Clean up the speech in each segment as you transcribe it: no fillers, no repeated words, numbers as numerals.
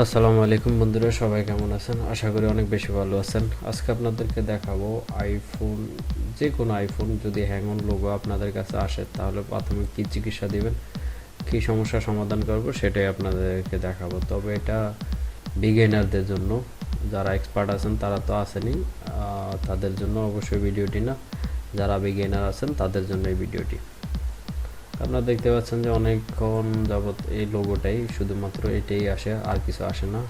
আসসালামু আলাইকুম বন্ধুরা, সবাই কেমন আছেন? আশা করি অনেক বেশি ভালো আছেন। আজকে আপনাদেরকে দেখাবো আইফোন, যে কোনো আইফোন যদি হ্যাং অন লোগো আপনাদের কাছে আসে তাহলে প্রাথমিক কী চিকিৎসা দিবেন, কী সমস্যার সমাধান করব সেটাই আপনাদেরকে দেখাবো। তবে এটা বিগিনারদের জন্য, যারা এক্সপার্ট আছেন তারা তো আসেনি, তাদের জন্য অবশ্যই ভিডিওটি না। যারা বিগিনার আছেন তাদের জন্য এই ভিডিওটি। আপনারা দেখতে পাচ্ছেন যে অনেকক্ষণ যাবত এই লোগোটাই, শুধুমাত্র এটাই আসে, আর কিছু আসে না।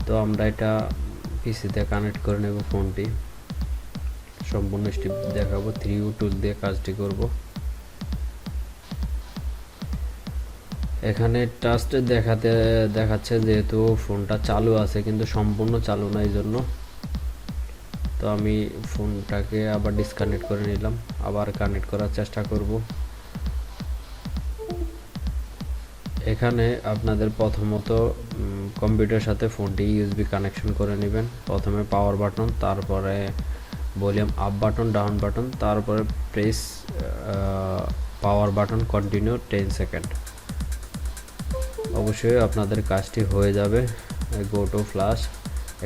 তো আমরা এটা পিসিতে কানেক্ট করে নেব। ফোনটি সম্পূর্ণ স্টেপ দেখাবো, 3U টুল দিয়ে কাজটি করব। এখানে টাস্ট দেখাচ্ছে যেহেতু ফোনটা চালু আছে কিন্তু সম্পূর্ণ চালু না, এই জন্য। তো আমি ফোনটাকে আবার ডিসকানেক্ট করে নিলাম, আবার কানেক্ট করার চেষ্টা করব। এখানে আপনাদের প্রথমত কম্পিউটারের সাথে ফোনটি ইউএসবি কানেকশন করে নেবেন। প্রথমে পাওয়ার বাটন, তারপরে volume up button, down button, তারপরে press power button, continue 10 second. অবশ্যই আপনাদের কাজটি হয়ে যাবে। Go to flash.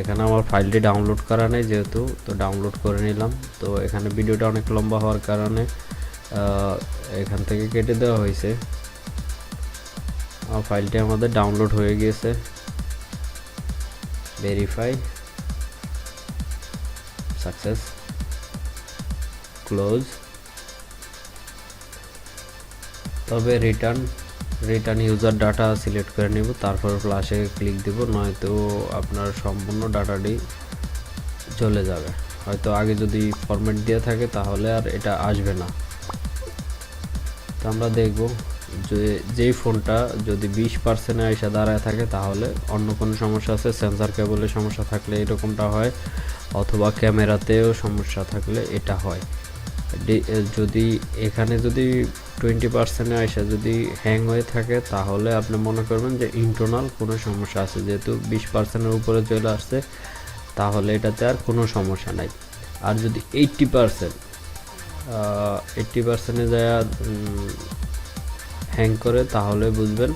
এখানে আমার ফাইলটি ডাউনলোড করা নেই যেহেতু, তো ডাউনলোড করে নিলাম। তো এখানে ভিডিওটা অনেক লম্বা হওয়ার কারণে এখান থেকে কেটে দেওয়া হয়েছে। ফাইলটি আমাদের ডাউনলোড হয়ে গিয়েছে। Verify, success, close. তবে রিটার্ন ইউজার ডাটা সিলেক্ট করে নিব, তারপর ফ্ল্যাশে ক্লিক দিব, নয়তো আপনার সম্পূর্ণ ডাটাটি চলে যাবে। হয়তো আগে যদি ফরম্যাট দেওয়া থাকে তাহলে আর এটা আসবে না। তো আমরা দেখব যেই ফোনটা যদি 20% আইসা দাঁড়ায় থাকে তাহলে অন্য কোনো সমস্যা আছে। সেন্সর কেবলের সমস্যা থাকলে এরকমটা হয়, অথবা ক্যামেরাতেও সমস্যা থাকলে এটা হয়। যদি এখানে যদি 20% আইসা যদি হ্যাং হয়ে থাকে তাহলে আপনি মনে করবেন যে ইন্টারনাল কোনো সমস্যা আছে। যেহেতু 20%-এর উপরে চলে আসছে তাহলে এটাতে আর কোনো সমস্যা নাই। আর যদি 80%-এ যায় হ্যাং করে তাহলে বুঝবেন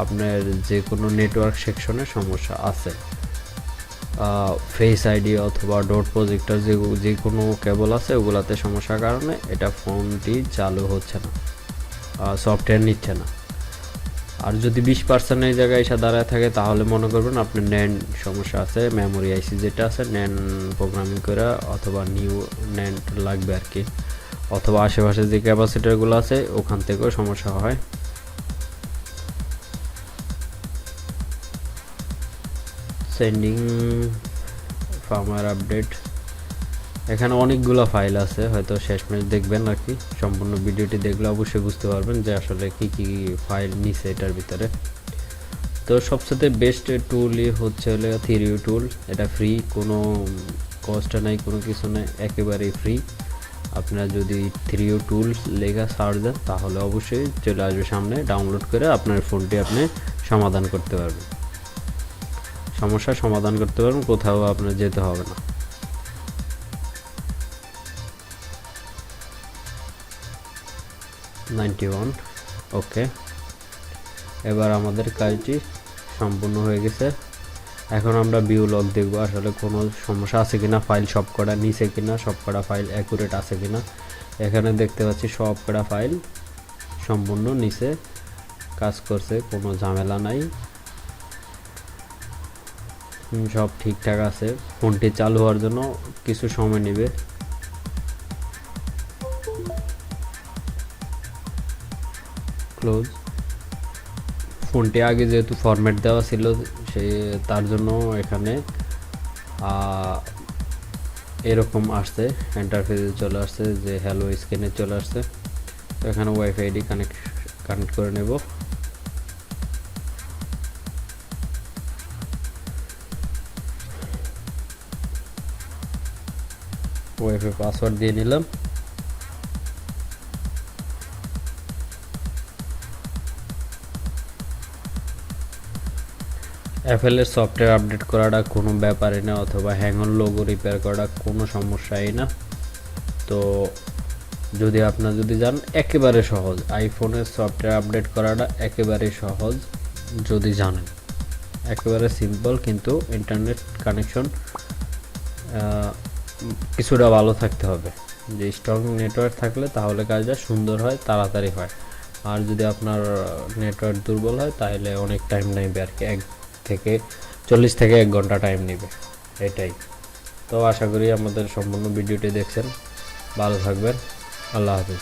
আপনার যে কোনো নেটওয়ার্ক সেকশনে সমস্যা আছে। ফেস আইডি অথবা ডট প্রজেক্টর যে কোনো কেবল আছে ওগুলাতে সমস্যার কারণে এটা ফোনটি চালু হচ্ছে না, সফটওয়্যার নিচ্ছে না। আর যদি 20% এই জায়গায় এসে দাঁড়ায় থাকে তাহলে মনে করবেন আপনার ন্যান সমস্যা আছে, মেমোরি আইসি যেটা আছে ন্যান প্রোগ্রামিং করে, অথবা নিউ ন্যান লাগবে আর কি, অথবা আশেপাশে যে ক্যাপাসিটারগুলো আছে ওখান থেকেও সমস্যা হয়। Sending firmware update. এখানে অনেকগুলো ফাইল আছে, হয়তো শেষমেশ দেখবেন আর কি। সম্পূর্ণ ভিডিওটি দেখলে অবশ্যই বুঝতে পারবেন যে আসলে কি কি ফাইল নিছে এটার ভিতরে। তো সবচেয়ে বেস্ট টুলই হচ্ছে 3U টুল। এটা ফ্রি, কোনো কষ্ট নাই, কোনো কিছু নেই, একেবারেই ফ্রি। আপনারা যদি 3U টুল লেখা সার্চ দেন তাহলে অবশ্যই চলে আসবে সামনে। ডাউনলোড করে আপনার ফোনটি আপনি সমাধান করতে পারবেন, সমস্যার সমাধান করতে পারবেন, কোথাও আপনার যেতে হবে না। ওকে, এবার আমাদের কাজটি সম্পূর্ণ হয়ে গেছে। এখন আমরা ভিউ লগ দেখব আসলে কোনো সমস্যা আছে কিনা, ফাইল সবকটা নিচে কিনা, সবকটা ফাইল অ্যাকুরেট আছে কিনা। এখানে দেখতে পাচ্ছি সবকটা ফাইল সম্পূর্ণ নিচে কাজ করছে, কোনো ঝামেলা নাই, সব ঠিকঠাক আছে। ফোনটি চালু হওয়ার জন্য কিছু সময় নেবে। ক্লোজ। ফোনটি আগে যেহেতু ফরম্যাট দেওয়া ছিল তার জন্য এখানে এরকম আসছে, ইন্টারফেসে চলে আসছে যে হ্যালো স্ক্রিনে চলে আসছে। তো এখানে ওয়াইফাই আইডি কানেক্ট করে নেব। ওয়াইফাই পাসওয়ার্ড দিয়ে নিলাম। অ্যাপেলের সফটওয়্যার আপডেট করাটা কোনো ব্যাপারই না, অথবা হ্যাং অন লোগো রিপেয়ার করাটা কোনো সমস্যাই না। তো আপনারা যদি জান, একেবারে সহজ, আইফোনের সফটওয়্যার আপডেট করাটা একেবারে সহজ যদি জানেন। একেবারে সিম্পল, কিন্তু ইন্টারনেট কানেকশন কিছুটা ভালো থাকতে হবে। যে স্ট্রং নেটওয়ার্ক থাকলে তাহলে কাজটা সুন্দর হয়, তাড়াতাড়ি হয়। আর যদি আপনার নেটওয়ার্ক দুর্বল হয় তাহলে অনেক টাইম নেবে আর কি, 40 থেকে 1 ঘন্টা টাইম নেবে, এটাই। তো আশা করি আমাদের সম্পূর্ণ ভিডিওটি দেখছেন, ভালো থাকবেন, আল্লাহ হাফিজ।